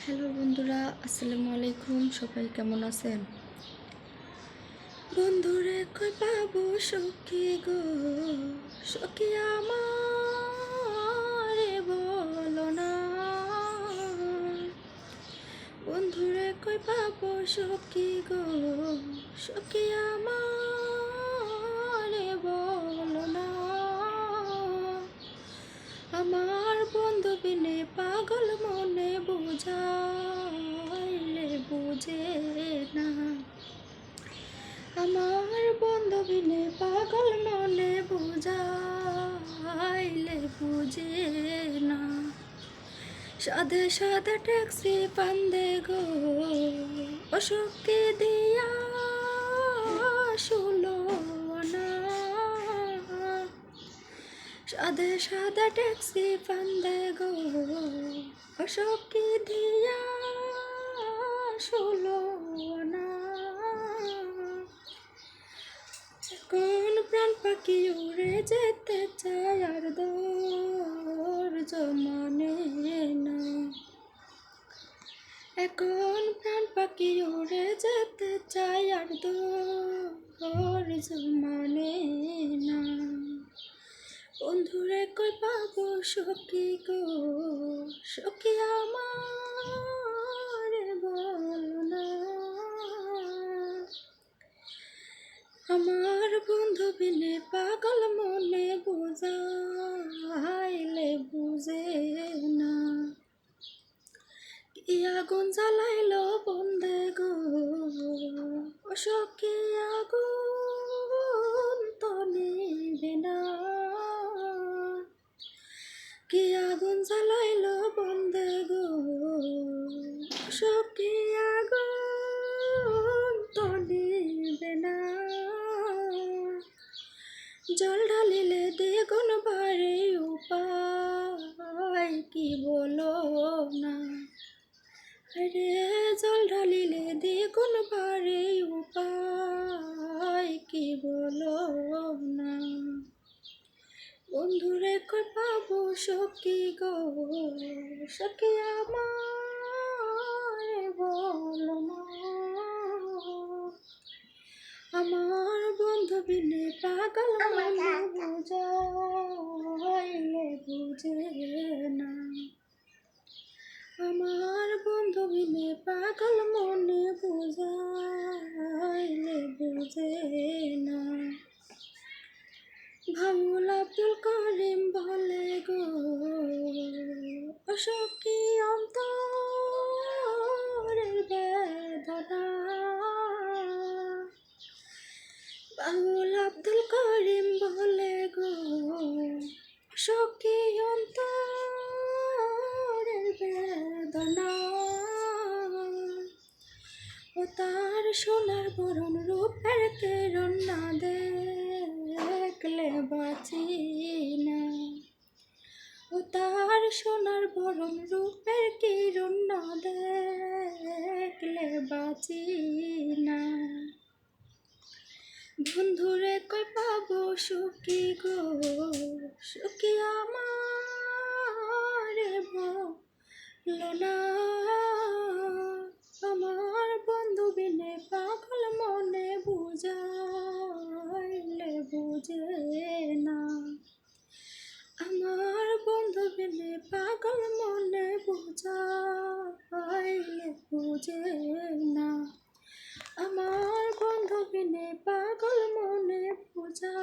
Hello বন্ধুরা, আসসালামু আলাইকুম। সবাই কেমন আছেন? বন্ধুরে কই পাবো সখী গো, সখী আমারে বলো না। বন্ধুরে কই পাবো সখী গো, সখী আমারে বলো না। আমার বন্ধু বিনে পাগল মনে বুঝাইলে বুঝে না। আমার বন্ধু বিনে পাগল মনে বুঝাইলে বুঝে না। সাধে সাধে ট্যাক্সি পান্দে গো, অশোকে দিয়া শুলো না। সাদে সাদা ট্যাক্সি পান্দে গো, অশোকে দিয়া শুলো না। কোন প্রাণ পাখি উড়ে যেতে চায় আর ধৈর্য মানে না। এখন প্রাণ পাখি উড়ে যেতে চায় আর ধৈর্য মানে না। বন্ধুরে কই পাবো সখী গো, সখী আমারে বলো না। আমার বন্ধু বিনে পাগল মনে বুঝাইলে বুঝে না। কি আগুন জ্বালাইলো বন্ধে গো, সখী আগুন তো নিবে না। কি আগুন জ্বালাইলো বন্ধে গো, সখী আগুন তো নিবে না। জল ঢালিলে দ্বিগুণ বাড়ে উপায় কি বলো না। রে জল ঢালিলে দ্বিগুণ বাড়ে উপায় কি বলো না। বন্ধুরে কই পাবো সখী গো, সখী আমারে বলো না। আমার বন্ধু বিনে পাগল মনে বুঝাইলে বুঝে না। আমার বন্ধু বিনে পাগল মনে বুঝাইলে বুঝে না। ভাবুল আব্দুল করিম বলে গো, সখী অন্তরের বেদনা। ভাবুল আব্দুল করিম বলে গো, সখী অন্তরের বেদনা। ও তার সোনার বরণ রূপের কেরণ না দেখলে বাঁচি না। ও তার সোনার বরণ রূপের কিরণ না দেখলে বাঁচি না। বন্ধুরে কই পাবো সখী গো, সখী আমারে বলো না। আমার বন্ধু বিনে পাগল মনে বুঝাইলে বুঝে না। আমার বন্ধু বিনে পাগল মনে বুঝাইলে বুঝে না। আমার বন্ধু বিনে পাগল মনে বুঝা